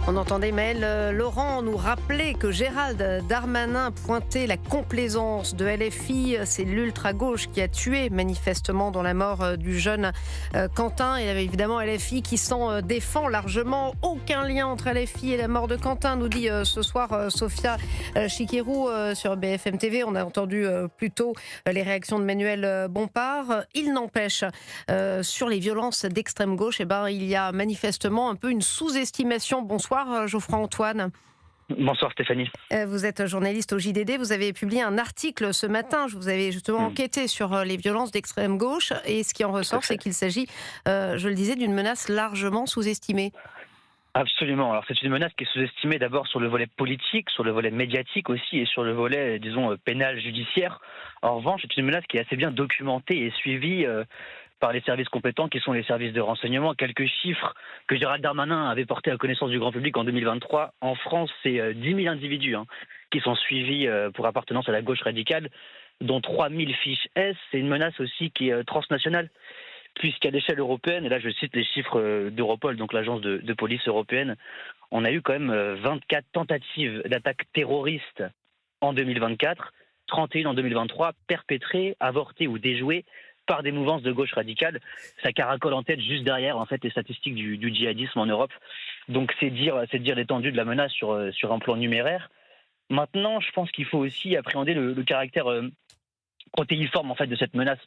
On entendait Maëlle Laurent nous rappeler que Gérald Darmanin pointait la complaisance de LFI. C'est l'ultra-gauche qui a tué manifestement dans la mort du jeune Quentin. Il y avait évidemment LFI qui s'en défend largement. Aucun lien entre LFI et la mort de Quentin, nous dit ce soir Sophia Chikirou sur BFM TV. On a entendu plus tôt les réactions de Manuel Bompard. Il n'empêche, sur les violences d'extrême gauche, il y a manifestement un peu une sous-estimation. Bonsoir Geoffroy Antoine. Bonsoir Stéphanie. Vous êtes journaliste au JDD, vous avez publié un article ce matin, vous avez justement enquêté sur les violences d'extrême gauche et ce qui en ressort, c'est qu'il s'agit, je le disais, d'une menace largement sous-estimée. Absolument. Alors c'est une menace qui est sous-estimée d'abord sur le volet politique, sur le volet médiatique aussi et sur le volet, disons, pénal, judiciaire. En revanche, c'est une menace qui est assez bien documentée et suivie par les services compétents qui sont les services de renseignement. Quelques chiffres que Gérald Darmanin avait portés à connaissance du grand public en 2023. En France, c'est 10 000 individus qui sont suivis pour appartenance à la gauche radicale, dont 3 000 fiches S. C'est une menace aussi qui est transnationale, puisqu'à l'échelle européenne, et là je cite les chiffres d'Europol, donc l'agence de police européenne, on a eu quand même 24 tentatives d'attaques terroristes en 2024, 31 en 2023, perpétrées, avortées ou déjouées par des mouvances de gauche radicale. Ça caracole en tête juste derrière en fait les statistiques du djihadisme en Europe. Donc c'est dire l'étendue de la menace sur un plan numéraire. Maintenant, je pense qu'il faut aussi appréhender le caractère protéiforme en fait de cette menace.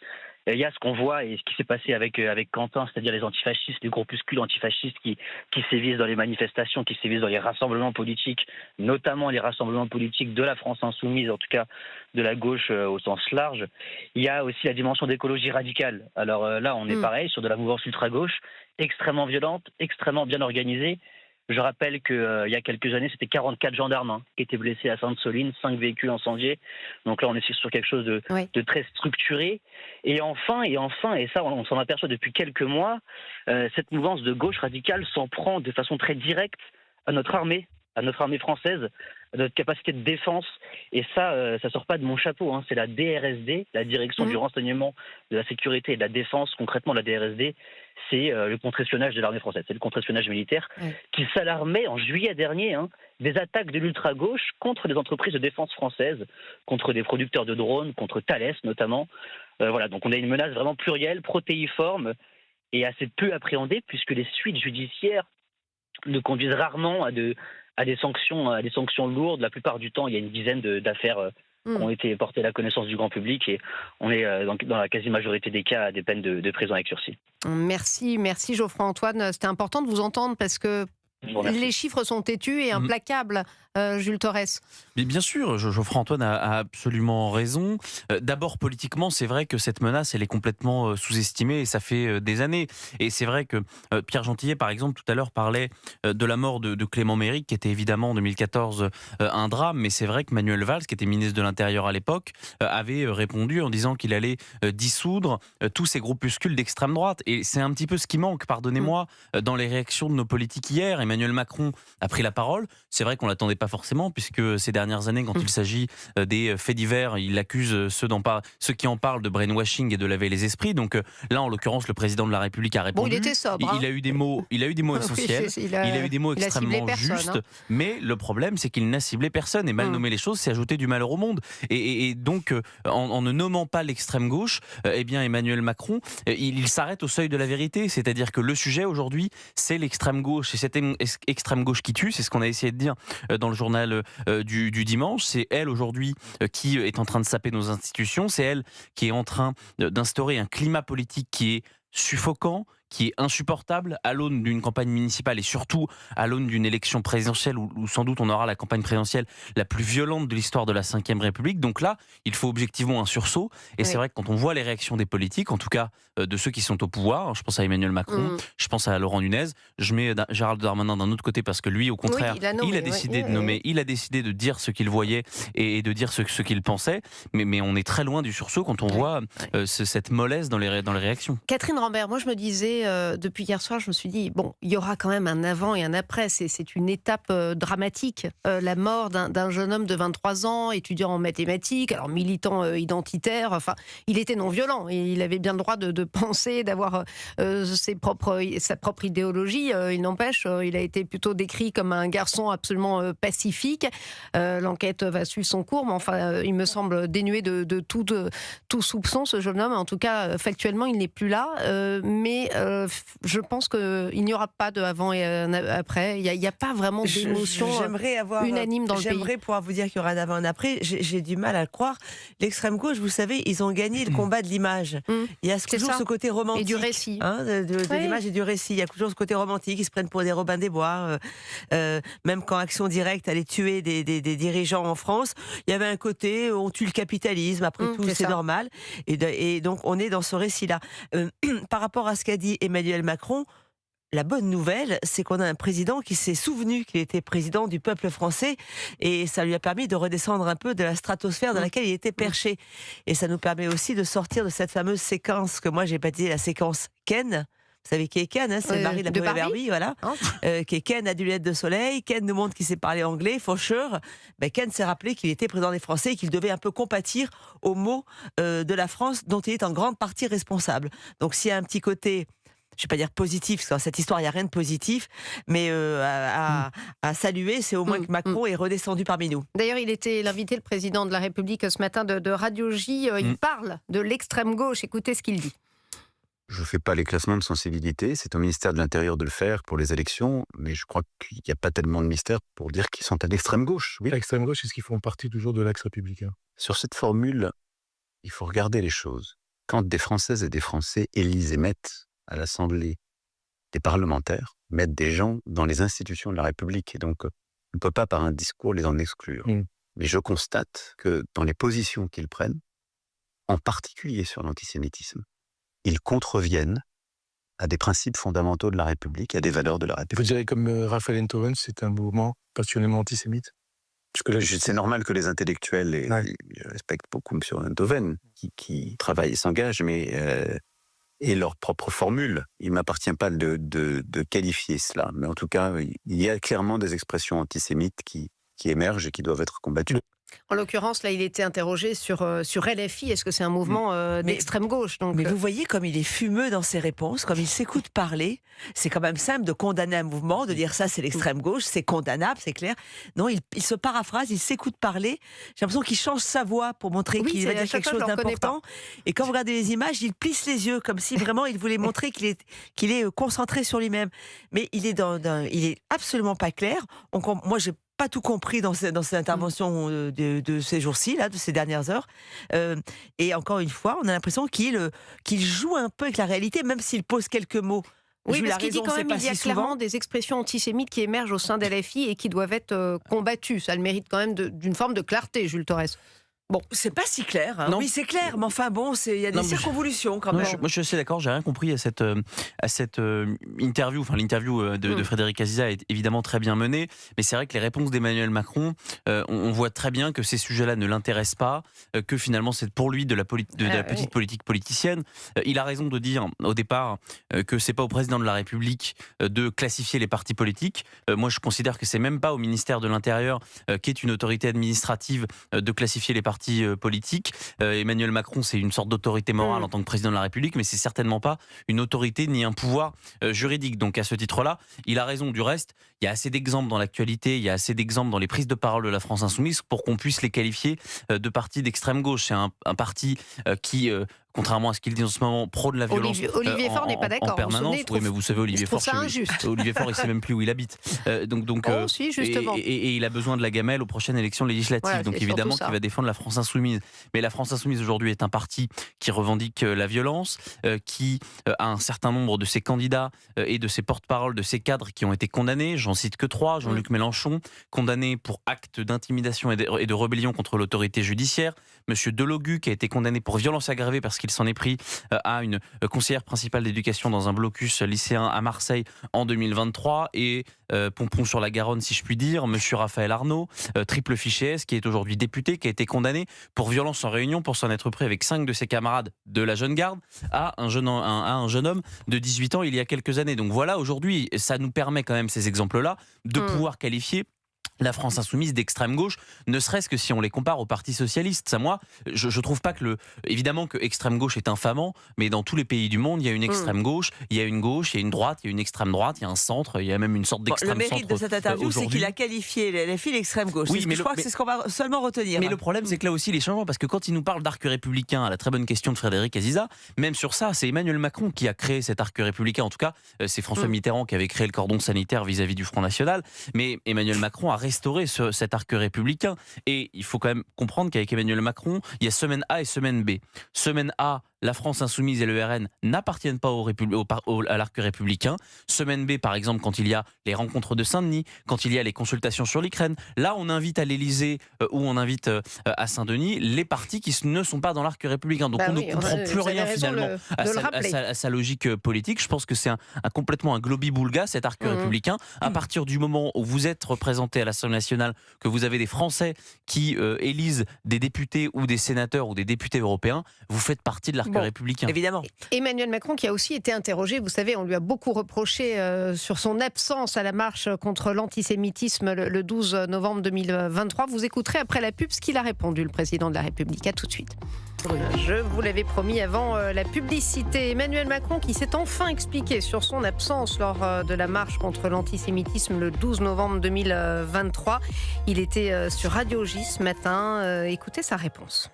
Il y a ce qu'on voit et ce qui s'est passé avec Quentin, c'est-à-dire les antifascistes, les groupuscules antifascistes qui sévissent dans les manifestations, qui sévissent dans les rassemblements politiques, notamment les rassemblements politiques de la France insoumise, en tout cas de la gauche au sens large. Il y a aussi la dimension d'écologie radicale. Alors là, on est pareil sur de la mouvance ultra-gauche, extrêmement violente, extrêmement bien organisée. Je rappelle qu'il y a quelques années, c'était 44 gendarmes qui étaient blessés à Sainte-Soline, 5 véhicules incendiés. Donc là, on est sur quelque chose de très structuré. Et enfin, et ça, on s'en aperçoit depuis quelques mois, cette mouvance de gauche radicale s'en prend de façon très directe à notre armée française, à notre capacité de défense. Et ça sort pas de mon chapeau. C'est la DRSD, la Direction du renseignement, de la sécurité et de la défense. Concrètement, la DRSD, c'est le contre-espionnage de l'armée française, c'est le contre-espionnage militaire qui s'alarmait en juillet dernier des attaques de l'ultra-gauche contre des entreprises de défense françaises, contre des producteurs de drones, contre Thales notamment. Voilà, donc on a une menace vraiment plurielle, protéiforme et assez peu appréhendée puisque les suites judiciaires ne conduisent rarement à des sanctions lourdes. La plupart du temps, il y a une dizaine d'affaires qui ont été portées à la connaissance du grand public et on est dans la quasi-majorité des cas à des peines de prison avec sursis. Merci Geoffroy Antoine. C'était important de vous entendre parce que les chiffres sont têtus et implacables. Jules Torres. Mais bien sûr, Geoffroy Antoine a absolument raison. D'abord, politiquement, c'est vrai que cette menace, elle est complètement sous-estimée et ça fait des années. Et c'est vrai que Pierre Gentillet, par exemple, tout à l'heure parlait de la mort de Clément Méric, qui était évidemment en 2014 un drame. Mais c'est vrai que Manuel Valls, qui était ministre de l'Intérieur à l'époque, avait répondu en disant qu'il allait dissoudre tous ces groupuscules d'extrême droite. Et c'est un petit peu ce qui manque, pardonnez-moi, dans les réactions de nos politiques hier. Emmanuel Macron a pris la parole. C'est vrai qu'on l'attendait pas forcément, puisque ces dernières années, quand il s'agit des faits divers, il accuse ceux qui en parlent de brainwashing et de laver les esprits. Donc là, en l'occurrence, le président de la République a répondu. Bon, il était sobre. Il a eu des mots essentiels. Il a eu des mots extrêmement justes. Mais le problème, c'est qu'il n'a ciblé personne. Et mal nommer les choses, c'est ajouter du malheur au monde. Et donc, en ne nommant pas l'extrême gauche, eh bien, Emmanuel Macron, il s'arrête au seuil de la vérité. C'est-à-dire que le sujet aujourd'hui, c'est l'extrême gauche. Et cette extrême gauche qui tue, c'est ce qu'on a essayé de dire dans le journal du dimanche. C'est elle aujourd'hui qui est en train de saper nos institutions. C'est elle qui est en train d'instaurer un climat politique qui est suffocant, qui est insupportable à l'aune d'une campagne municipale et surtout à l'aune d'une élection présidentielle où sans doute on aura la campagne présidentielle la plus violente de l'histoire de la Ve République. Donc là, il faut objectivement un sursaut. Et c'est vrai que quand on voit les réactions des politiques, en tout cas de ceux qui sont au pouvoir, je pense à Emmanuel Macron, je pense à Laurent Nunez, je mets Gérald Darmanin d'un autre côté parce que lui, au contraire, il a décidé de nommer, il a décidé de dire ce qu'il voyait et de dire ce qu'il pensait. Mais on est très loin du sursaut quand on voit cette mollesse dans les réactions. Catherine Rambert, moi je me disais, regardé depuis hier soir, je me suis dit, bon, il y aura quand même un avant et un après. C'est une étape dramatique. La mort d'un jeune homme de 23 ans, étudiant en mathématiques, alors militant identitaire. Enfin, il était non violent et il avait bien le droit de penser, d'avoir sa propre idéologie. Il n'empêche, il a été plutôt décrit comme un garçon absolument pacifique. L'enquête va suivre son cours, mais enfin, il me semble dénué de tout soupçon, ce jeune homme. En tout cas, factuellement, il n'est plus là. Mais je pense qu'il n'y aura pas de avant et après. Il n'y a pas vraiment d'émotion unanime dans le pays. J'aimerais pouvoir vous dire qu'il y aura d'avant et après. J'ai du mal à le croire. L'extrême gauche, vous savez, ils ont gagné le combat de l'image. Il y a toujours ce côté romantique. Et du récit. De l'image et du récit. Il y a toujours ce côté romantique. Ils se prennent pour des Robin des Bois. Même quand Action Directe allait tuer des dirigeants en France, il y avait un côté, on tue le capitalisme, après tout, c'est normal. Et donc, on est dans ce récit-là. Par rapport à ce qu'a dit Emmanuel Macron, la bonne nouvelle, c'est qu'on a un président qui s'est souvenu qu'il était président du peuple français et ça lui a permis de redescendre un peu de la stratosphère dans laquelle il était perché. Et ça nous permet aussi de sortir de cette fameuse séquence que moi j'ai baptisée la séquence Ken. Vous savez qui est Ken, c'est le mari de la première Barbie, voilà. Qui est Ken à du lunettes de soleil. Ken nous montre qu'il sait parler anglais, faucheur. Ken s'est rappelé qu'il était président des Français et qu'il devait un peu compatir aux maux de la France dont il est en grande partie responsable. Donc s'il y a un petit côté, je ne vais pas dire positif, parce que dans cette histoire, il n'y a rien de positif, mais à saluer, c'est au moins que Macron est redescendu parmi nous. D'ailleurs, il était l'invité, le président de la République, ce matin de Radio J. Il parle de l'extrême gauche. Écoutez ce qu'il dit. Je ne fais pas les classements de sensibilité, c'est au ministère de l'Intérieur de le faire pour les élections, mais je crois qu'il n'y a pas tellement de mystère pour dire qu'ils sont à l'extrême gauche. Oui. L'extrême gauche, est-ce qu'ils font partie toujours de l'axe républicain? Sur cette formule, il faut regarder les choses. Quand des Françaises et des Français élisent et mettent à l'Assemblée des parlementaires, mettent des gens dans les institutions de la République, et donc on ne peut pas par un discours les en exclure. Mais je constate que dans les positions qu'ils prennent, en particulier sur l'antisémitisme, ils contreviennent à des principes fondamentaux de la République, à des valeurs de la République. Vous direz comme Raphaël Enthoven, c'est un mouvement passionnément antisémite? C'est normal que les intellectuels, et je respecte beaucoup M. Enthoven, qui travaillent et s'engagent, mais aient leur propre formule. Il ne m'appartient pas de qualifier cela. Mais en tout cas, il y a clairement des expressions antisémites qui émergent et qui doivent être combattues. En l'occurrence, là, il était interrogé sur LFI. Est-ce que c'est un mouvement d'extrême gauche? Mais vous voyez comme il est fumeux dans ses réponses, comme il s'écoute parler. C'est quand même simple de condamner un mouvement, de dire ça c'est l'extrême gauche, c'est condamnable, c'est clair. Non, il se paraphrase, il s'écoute parler. J'ai l'impression qu'il change sa voix pour montrer qu'il va dire quelque chose d'important. Et quand vous regardez les images, il plisse les yeux comme si vraiment il voulait montrer qu'il est concentré sur lui-même. Mais il est absolument pas clair. Moi, j'ai pas tout compris dans cette intervention de ces jours-ci, là, de ces dernières heures. Et encore une fois, on a l'impression qu'il joue un peu avec la réalité, même s'il pose quelques mots. Oui, parce qu'il dit quand même qu'il y a clairement des expressions antisémites qui émergent au sein de LFI et qui doivent être combattues. Ça le mérite quand même d'une forme de clarté, Jules Torres. Bon, c'est pas si clair. Hein. Oui, c'est clair, mais enfin bon, il y a des circonvolutions quand même. Moi, je suis assez d'accord. J'ai rien compris à cette interview. Enfin, l'interview de Frédéric Aziza est évidemment très bien menée, mais c'est vrai que les réponses d'Emmanuel Macron, on voit très bien que ces sujets-là ne l'intéressent pas, que finalement c'est pour lui de la petite politique politicienne. Il a raison de dire au départ que c'est pas au président de la République de classifier les partis politiques. Moi, je considère que c'est même pas au ministère de l'Intérieur, qui est une autorité administrative, de classifier les partis politiques. Emmanuel Macron, c'est une sorte d'autorité morale en tant que président de la République, mais c'est certainement pas une autorité ni un pouvoir juridique. Donc à ce titre-là, il a raison. Du reste, il y a assez d'exemples dans l'actualité, il y a assez d'exemples dans les prises de parole de la France Insoumise pour qu'on puisse les qualifier de partis d'extrême gauche. C'est un parti qui... contrairement à ce qu'il dit en ce moment, prône la violence. Olivier Faure n'est pas d'accord. En permanence. Oui, mais vous savez, Olivier Faure, Olivier Faure, il sait même plus où il habite. Si, justement. Et il a besoin de la gamelle aux prochaines élections législatives. Voilà, donc évidemment qu'il va défendre la France Insoumise. Mais la France Insoumise aujourd'hui est un parti qui revendique la violence, qui a un certain nombre de ses candidats et de ses porte-paroles, de ses cadres qui ont été condamnés. J'en cite que 3. Jean-Luc Mélenchon, condamné pour acte d'intimidation et de rébellion contre l'autorité judiciaire. Monsieur Delogu, qui a été condamné pour violence aggravée parce qu'il qu'il s'en est pris à une conseillère principale d'éducation dans un blocus lycéen à Marseille en 2023 et pompon sur la Garonne si je puis dire, monsieur Raphaël Arnaud, triple fiché S, qui est aujourd'hui député, qui a été condamné pour violence en réunion pour s'en être pris avec 5 de ses camarades de la jeune garde à un jeune homme de 18 ans il y a quelques années. Donc voilà, aujourd'hui, ça nous permet quand même ces exemples-là de pouvoir qualifier la France insoumise d'extrême gauche, ne serait-ce que si on les compare au Parti socialiste. Ça, moi, je trouve pas que évidemment que extrême gauche est infamant, mais dans tous les pays du monde, il y a une extrême gauche, il y a une gauche, il y a une droite, il y a une extrême droite, il y a un centre, il y a même une sorte d'extrême centre. Le mérite de cette interview, c'est qu'il a qualifié les LFI d'extrême gauche. Oui, je crois que c'est ce qu'on va seulement retenir. Mais le problème, c'est que là aussi, les changements, parce que quand il nous parle d'arc républicain, à la très bonne question de Frédéric Aziza, même sur ça, c'est Emmanuel Macron qui a créé cet arc républicain. En tout cas, c'est François Mitterrand qui avait créé le cordon sanitaire vis-à-vis du Front National, mais Emmanuel Macron a restauré cet arc républicain. Et il faut quand même comprendre qu'avec Emmanuel Macron, il y a semaine A et semaine B. Semaine A, la France insoumise et le RN n'appartiennent pas à l'arc républicain. Semaine B, par exemple, quand il y a les rencontres de Saint-Denis, quand il y a les consultations sur l'Ukraine, là on invite à l'Élysée ou on invite à Saint-Denis les partis qui ne sont pas dans l'arc républicain. Donc on ne comprend plus rien finalement à sa logique politique. Je pense que c'est complètement un globi-boulga, cet arc républicain. À partir du moment où vous êtes représenté à l'Assemblée nationale, que vous avez des Français qui élisent des députés ou des sénateurs ou des députés européens, vous faites partie de l'arc républicain. Évidemment. Emmanuel Macron qui a aussi été interrogé, vous savez, on lui a beaucoup reproché sur son absence à la marche contre l'antisémitisme le 12 novembre 2023. Vous écouterez après la pub ce qu'il a répondu, le président de la République. À tout de suite. Je vous l'avais promis avant la publicité. Emmanuel Macron qui s'est enfin expliqué sur son absence lors de la marche contre l'antisémitisme le 12 novembre 2023. Il était sur Radio J ce matin. Écoutez sa réponse.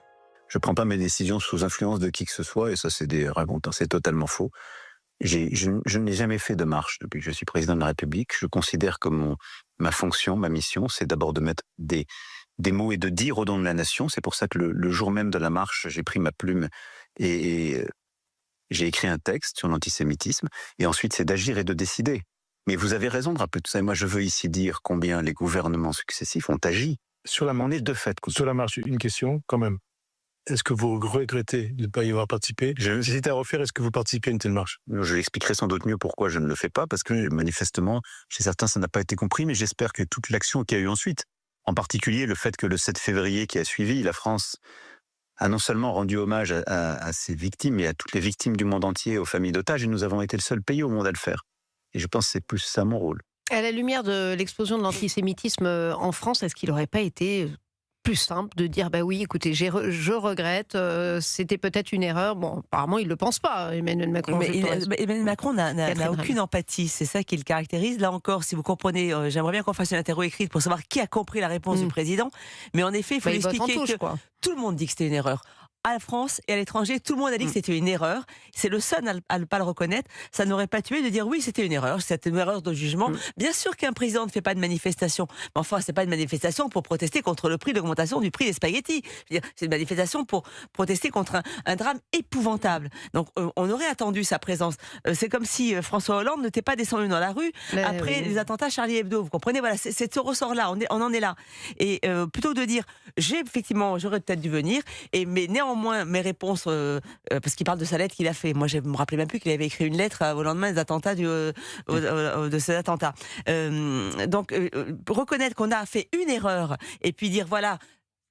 Je ne prends pas mes décisions sous influence de qui que ce soit, et ça c'est des ragontins, c'est totalement faux. Je n'ai jamais fait de marche depuis que je suis président de la République. Je considère que ma fonction, ma mission, c'est d'abord de mettre des mots et de dire au nom de la nation. C'est pour ça que le jour même de la marche, j'ai pris ma plume et j'ai écrit un texte sur l'antisémitisme. Et ensuite, c'est d'agir et de décider. Mais vous avez raison de rappeler tout ça. Et moi, je veux ici dire combien les gouvernements successifs ont agi. On est de fait. Sur la marche, une question quand même. Est-ce que vous regrettez de ne pas y avoir participé? J'hésitais à refaire, est-ce que vous participez à une telle marche? Je l'expliquerai sans doute mieux pourquoi je ne le fais pas, parce que manifestement, chez certains, ça n'a pas été compris, mais j'espère que toute l'action qu'il y a eu ensuite, en particulier le fait que le 7 février qui a suivi, la France a non seulement rendu hommage à ses victimes, mais à toutes les victimes du monde entier, aux familles d'otages, et nous avons été le seul pays au monde à le faire. Et je pense que c'est plus ça mon rôle. À la lumière de l'explosion de l'antisémitisme en France, est-ce qu'il n'aurait pas été plus simple de dire bah oui, écoutez, je regrette, c'était peut-être une erreur. Bon, apparemment, il ne le pense pas, Emmanuel Macron. Mais Emmanuel Macron n'a aucune empathie, c'est ça qui le caractérise. Là encore, si vous comprenez, j'aimerais bien qu'on fasse une interro écrite pour savoir qui a compris la réponse du président. Mais en effet, il faut lui expliquer que tout le monde dit que c'était une erreur. À la France et à l'étranger, tout le monde a dit que c'était une erreur. C'est le seul à ne pas le reconnaître. Ça n'aurait pas tué de dire oui, c'était une erreur de jugement. Bien sûr qu'un président ne fait pas de manifestation. Mais enfin, c'est pas une manifestation pour protester contre l'augmentation du prix des spaghettis. C'est une manifestation pour protester contre un drame épouvantable. Donc, on aurait attendu sa présence. C'est comme si François Hollande n'était pas descendu dans la rue après les attentats Charlie Hebdo. Vous comprenez? Voilà, c'est ce ressort-là. On en est là. Et plutôt de dire, j'aurais peut-être dû venir, mais néanmoins, mes réponses, parce qu'il parle de sa lettre qu'il a fait. Moi, je me rappelais même plus qu'il avait écrit une lettre au lendemain des attentats de ces attentats. Donc, reconnaître qu'on a fait une erreur et puis dire voilà.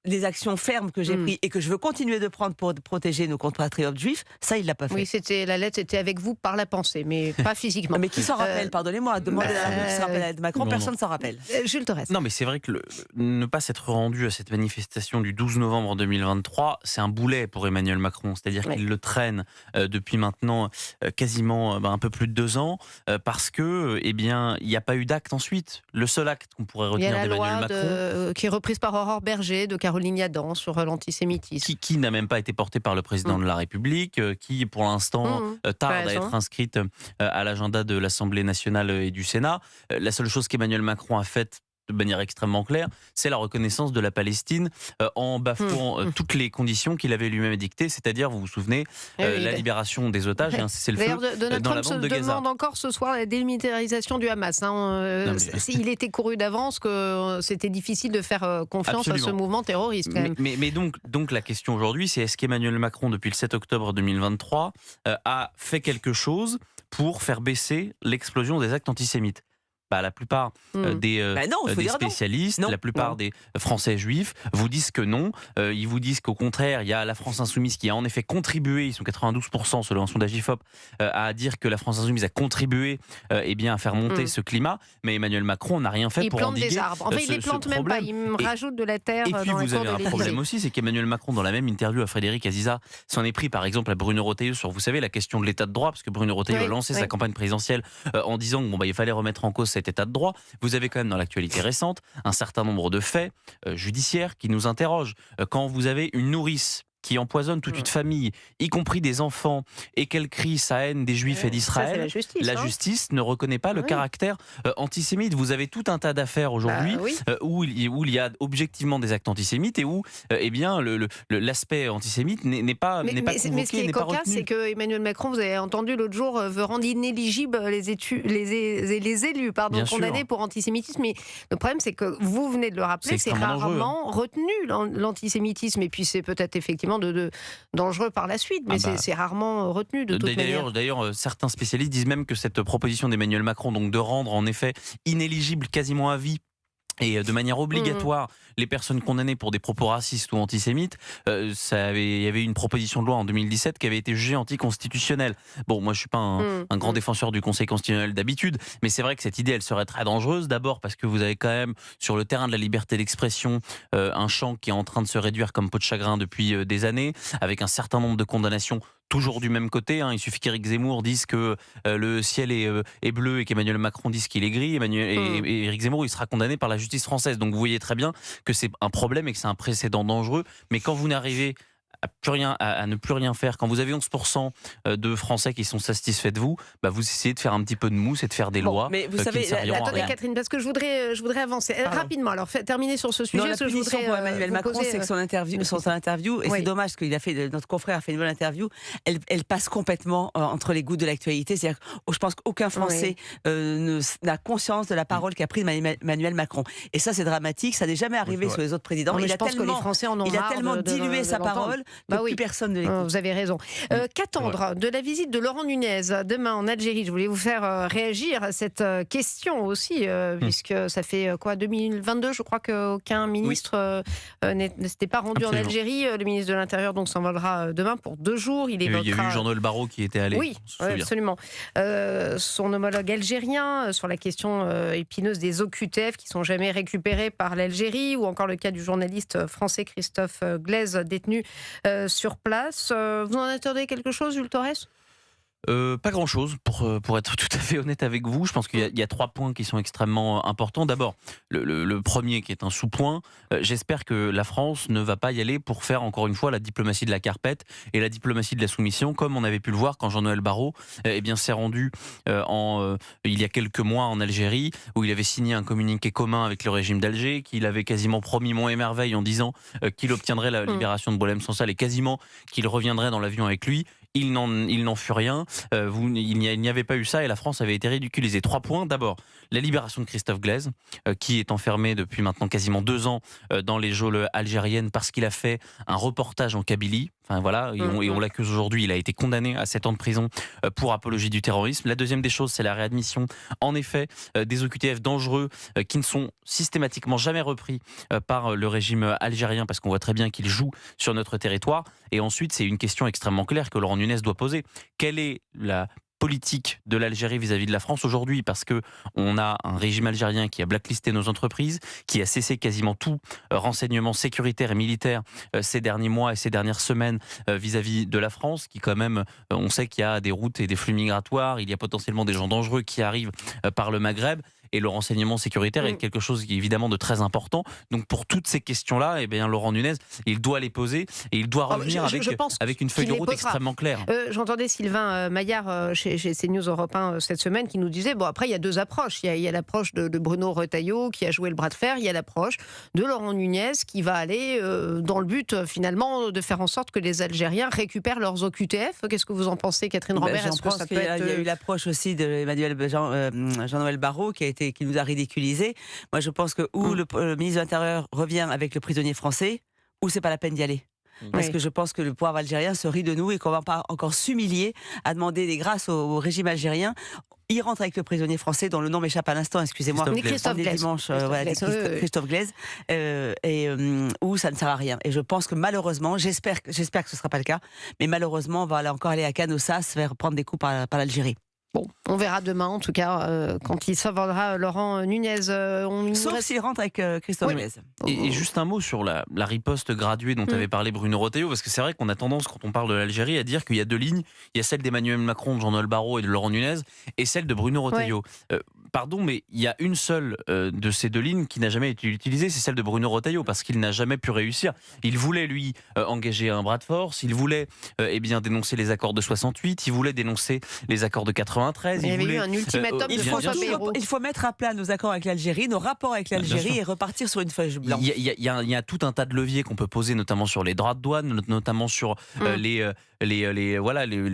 Les actions fermes que j'ai prises et que je veux continuer de prendre pour protéger nos compatriotes juifs, ça, il l'a pas fait. Oui, la lettre était avec vous par la pensée, mais pas physiquement. Mais qui s'en rappelle? Pardonnez-moi, demandez à la qui s'en rappelle de Macron, personne ne s'en rappelle. Jules Torres. Non, mais c'est vrai que ne pas s'être rendu à cette manifestation du 12 novembre 2023, c'est un boulet pour Emmanuel Macron. C'est-à-dire qu'il le traîne depuis maintenant quasiment un peu plus de 2 ans, parce que, il n'y a pas eu d'acte ensuite. Le seul acte qu'on pourrait retenir d'Emmanuel Macron, qui est reprise par Aurore Berger, de Caroline Yadan sur l'antisémitisme. Qui n'a même pas été portée par le président de la République, qui pour l'instant tarde à être inscrite à l'agenda de l'Assemblée nationale et du Sénat. La seule chose qu'Emmanuel Macron a faite de manière extrêmement claire, c'est la reconnaissance de la Palestine en bafouant toutes les conditions qu'il avait lui-même dictées, c'est-à-dire, vous vous souvenez, la libération des otages et un cessez-le-feu dans la bande de Gaza. Demande encore ce soir la démilitarisation du Hamas. Il était couru d'avance que c'était difficile de faire confiance à ce mouvement terroriste. Quand même. Mais donc la question aujourd'hui, c'est est-ce qu'Emmanuel Macron, depuis le 7 octobre 2023, a fait quelque chose pour faire baisser l'explosion des actes antisémites? La plupart des spécialistes, la plupart des Français juifs vous disent que non. Ils vous disent qu'au contraire, il y a la France Insoumise qui a en effet contribué, ils sont 92% selon un sondage IFOP, à dire que la France Insoumise a contribué à faire monter ce climat. Mais Emmanuel Macron n'a rien fait pour endiguer des arbres. Il les plante même pas, il rajoute de la terre. Et puis vous avez un problème aussi, c'est qu'Emmanuel Macron, dans la même interview à Frédéric Aziza, s'en est pris par exemple à Bruno Retailleau sur, vous savez, la question de l'état de droit, parce que Bruno Retailleau a lancé sa campagne présidentielle en disant qu'il fallait remettre en cause cet état de droit. Vous avez quand même dans l'actualité récente un certain nombre de faits judiciaires qui nous interrogent. Quand vous avez une nourrice qui empoisonne toute une famille, y compris des enfants, et qu'elle crie sa haine des Juifs et d'Israël, la justice ne reconnaît pas le caractère antisémite. Vous avez tout un tas d'affaires aujourd'hui où il y a objectivement des actes antisémites et où l'aspect antisémite n'est pas convoqué, mais ce qui est cocasse, c'est que Emmanuel Macron, vous avez entendu l'autre jour, veut rendre inéligibles les élus condamnés pour antisémitisme. Mais le problème, c'est que vous venez de le rappeler, c'est rarement retenu l'antisémitisme. Et puis c'est peut-être effectivement dangereux par la suite, mais c'est rarement retenu de toute manière. D'ailleurs, certains spécialistes disent même que cette proposition d'Emmanuel Macron, donc de rendre en effet inéligible quasiment à vie et de manière obligatoire les personnes condamnées pour des propos racistes ou antisémites, il y avait une proposition de loi en 2017 qui avait été jugée anticonstitutionnelle. Bon, moi je suis pas un grand défenseur du Conseil constitutionnel d'habitude, mais c'est vrai que cette idée elle serait très dangereuse, d'abord parce que vous avez quand même sur le terrain de la liberté d'expression un champ qui est en train de se réduire comme peau de chagrin depuis des années, avec un certain nombre de condamnations toujours du même côté. Il suffit qu'Éric Zemmour dise que le ciel est bleu et qu'Emmanuel Macron dise qu'il est gris. Et Éric Zemmour, il sera condamné par la justice française. Donc vous voyez très bien que c'est un problème et que c'est un précédent dangereux. Mais quand vous n'arrivez à ne plus rien faire, quand vous avez 11% de Français qui sont satisfaits de vous, vous essayez de faire un petit peu de mousse et de faire des lois. Mais vous savez, attendez Catherine, parce que je voudrais avancer rapidement. Alors terminer sur ce sujet. La punition pour Emmanuel Macron, c'est que son interview, et c'est dommage qu'il a fait, notre confrère a fait une bonne interview, elle passe complètement entre les gouttes de l'actualité. C'est-à-dire que je pense qu'aucun Français n'a conscience de la parole qu'a prise Emmanuel Macron. Et ça, c'est dramatique. Ça n'est jamais arrivé sur les autres présidents. Il a tellement dilué sa parole. Plus personne ne l'écoute. Vous avez raison. Qu'attendre de la visite de Laurent Nunez demain en Algérie? Je voulais vous faire réagir à cette question aussi, puisque ça fait 2022, je crois qu'aucun ministre ne s'était pas rendu en Algérie. Le ministre de l'Intérieur donc s'envolera demain pour 2 jours. Il y a eu Jean-Noël Barrot qui était allé. Oui, absolument. Son homologue algérien sur la question épineuse des OQTF qui sont jamais récupérés par l'Algérie, ou encore le cas du journaliste français Christophe Glaise détenu sur place. Vous en attendez quelque chose, Jules Torres ? Pas grand-chose, pour être tout à fait honnête avec vous. Je pense qu'il y a 3 points qui sont extrêmement importants. D'abord, le premier qui est un sous-point, j'espère que la France ne va pas y aller pour faire encore une fois la diplomatie de la carpette et la diplomatie de la soumission, comme on avait pu le voir quand Jean-Noël Barrot s'est rendu il y a quelques mois en Algérie, où il avait signé un communiqué commun avec le régime d'Alger, qu'il avait quasiment promis monts et merveilles en disant qu'il obtiendrait la libération de Boualem Sansal et quasiment qu'il reviendrait dans l'avion avec lui. Il n'en fut rien. Il n'y avait pas eu ça et la France avait été ridiculisée. 3 points. D'abord, la libération de Christophe Glaise, qui est enfermé depuis maintenant quasiment 2 ans dans les geôles algériennes parce qu'il a fait un reportage en Kabylie. Enfin voilà, et on l'accuse aujourd'hui. Il a été condamné à 7 ans de prison pour apologie du terrorisme. La deuxième des choses, c'est la réadmission, en effet, des OQTF dangereux qui ne sont systématiquement jamais repris par le régime algérien, parce qu'on voit très bien qu'ils jouent sur notre territoire. Et ensuite, c'est une question extrêmement claire que Laurent Nunez doit poser. Quelle est la politique de l'Algérie vis-à-vis de la France aujourd'hui, parce que on a un régime algérien qui a blacklisté nos entreprises, qui a cessé quasiment tout renseignement sécuritaire et militaire ces derniers mois et ces dernières semaines vis-à-vis de la France, qui quand même, on sait qu'il y a des routes et des flux migratoires, il y a potentiellement des gens dangereux qui arrivent par le Maghreb. et le renseignement sécuritaire est quelque chose qui est évidemment de très important. Donc pour toutes ces questions-là, eh bien, Laurent Nunez, il doit les poser et il doit revenir avec une feuille de route extrêmement claire. J'entendais Sylvain Maillard chez CNews Europe 1 cette semaine qui nous disait, bon après il y a deux approches. Il y a l'approche de Bruno Retailleau qui a joué le bras de fer, il y a l'approche de Laurent Nunez qui va aller dans le but finalement de faire en sorte que les Algériens récupèrent leurs OQTF. Qu'est-ce que vous en pensez, Catherine Robert? Je pense qu'il y a eu l'approche aussi de Jean-Noël Barrot qui nous a ridiculisés. Moi je pense que le ministre de l'Intérieur revient avec le prisonnier français, ou c'est pas la peine d'y aller. Parce que je pense que le pouvoir algérien se rit de nous et qu'on ne va pas encore s'humilier à demander des grâces au régime algérien. Il rentre avec le prisonnier français dont le nom m'échappe à l'instant, excusez-moi. Christophe Glaise, où ça ne sert à rien. Et je pense que malheureusement, j'espère que ce ne sera pas le cas, mais malheureusement, on va encore aller à Canossa se faire prendre des coups par l'Algérie. Bon, on verra demain, en tout cas, quand il s'envolera Laurent Nunez. Sauf s'il rentre avec Christophe Glaise. Et juste un mot sur la riposte graduée dont avait parlé Bruno Retailleau, parce que c'est vrai qu'on a tendance, quand on parle de l'Algérie, à dire qu'il y a deux lignes. Il y a celle d'Emmanuel Macron, de Jean-Noël Barrot et de Laurent Nunez, et celle de Bruno Retailleau. Pardon, mais il y a une seule de ces deux lignes qui n'a jamais été utilisée, c'est celle de Bruno Retailleau, parce qu'il n'a jamais pu réussir. Il voulait, lui, engager un bras de force, il voulait dénoncer les accords de 68, il voulait dénoncer les accords de 93. Il y avait eu un ultimatum de il faut mettre à plat nos accords avec l'Algérie, nos rapports avec l'Algérie et repartir sur une feuille blanche. Il y a tout un tas de leviers qu'on peut poser, notamment sur les droits de douane, notamment sur les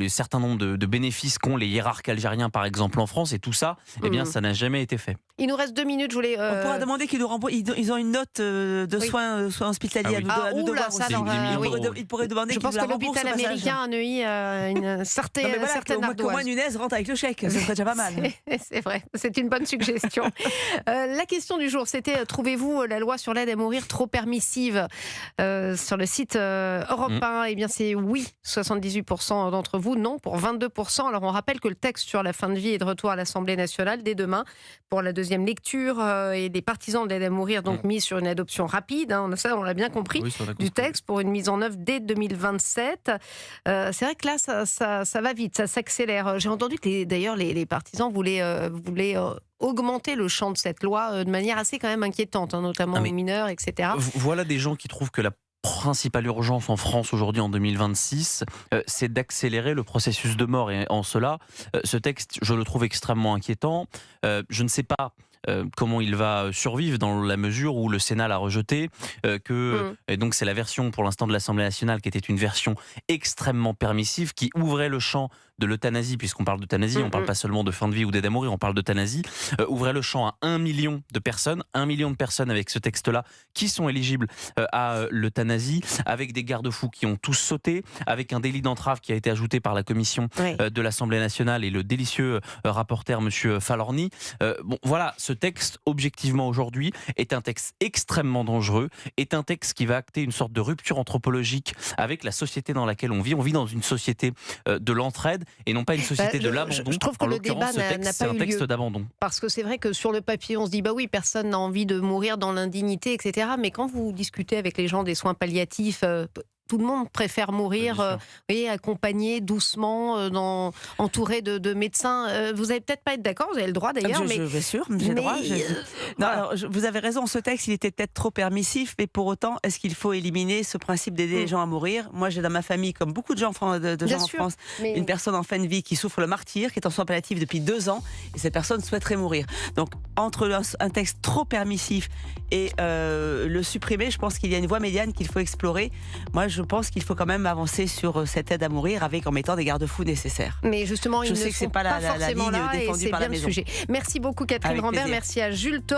certains nombres de bénéfices qu'ont les hiérarques algériens, par exemple, en France, et tout ça, eh bien, ça n'a jamais été fait. Il nous reste 2 minutes, je voulais... On pourra demander qu'ils nous remboursent. Ils ont une note de soins hospitaliers à nous devoir aussi. Ils pourraient demander qu'ils nous la remboursent. Je pense que l'hôpital américain à Neuilly a une certaine ardoise. Qu'au moins Nunez rentre avec le chèque, ce serait déjà pas mal. C'est vrai, c'est une bonne suggestion. La question du jour, c'était trouvez-vous la loi sur l'aide à mourir trop permissive sur le site Europe 1? Eh bien c'est oui, 78% d'entre vous, non pour 22%. Alors on rappelle que le texte sur la fin de vie est de retour à l'Assemblée nationale dès demain pour la deuxième lecture et des partisans de l'aide à mourir donc mis sur une adoption rapide, ça on l'a bien compris, du texte pour une mise en œuvre dès 2027. C'est vrai que là ça va vite, ça s'accélère. J'ai entendu que d'ailleurs les partisans voulaient augmenter le champ de cette loi de manière assez quand même inquiétante, notamment aux mineurs, etc. Voilà des gens qui trouvent que la principale urgence en France aujourd'hui en 2026, c'est d'accélérer le processus de mort. Et en cela, ce texte, je le trouve extrêmement inquiétant. Je ne sais pas comment il va survivre dans la mesure où le Sénat l'a rejeté, et donc c'est la version pour l'instant de l'Assemblée nationale qui était une version extrêmement permissive qui ouvrait le champ de l'euthanasie, puisqu'on parle d'euthanasie, on ne parle pas seulement de fin de vie ou d'aide à mourir, on parle d'euthanasie, ouvrait le champ à 1 million de personnes, 1 million de personnes avec ce texte-là qui sont éligibles à l'euthanasie, avec des garde-fous qui ont tous sauté, avec un délit d'entrave qui a été ajouté par la commission de l'Assemblée nationale et le délicieux rapporteur monsieur Falorni. Voilà, ce texte, objectivement aujourd'hui, est un texte extrêmement dangereux, est un texte qui va acter une sorte de rupture anthropologique avec la société dans laquelle on vit. On vit dans une société de l'entraide et non pas une société de l'abandon. Je trouve que le débat n'a pas eu lieu d'abandon. Parce que c'est vrai que sur le papier, on se dit bah oui, personne n'a envie de mourir dans l'indignité, etc. Mais quand vous discutez avec les gens des soins palliatifs, tout le monde préfère mourir accompagné, doucement, entouré de médecins. Vous n'allez peut-être pas être d'accord, vous avez le droit d'ailleurs. Bien sûr, j'ai le droit. Alors, vous avez raison, ce texte, il était peut-être trop permissif, mais pour autant, est-ce qu'il faut éliminer ce principe d'aider les gens à mourir? Moi, j'ai dans ma famille, comme beaucoup de gens, en France, une personne en fin de vie qui souffre le martyre, qui est en soins palliatifs depuis 2 ans, et cette personne souhaiterait mourir. Donc, entre un texte trop permissif et le supprimer, je pense qu'il y a une voie médiane qu'il faut explorer. Moi, je pense qu'il faut quand même avancer sur cette aide à mourir en mettant des garde-fous nécessaires. Mais justement, ils ne sont pas forcément là et c'est bien le sujet. Merci beaucoup Catherine Rambert, merci à Jules Thorel.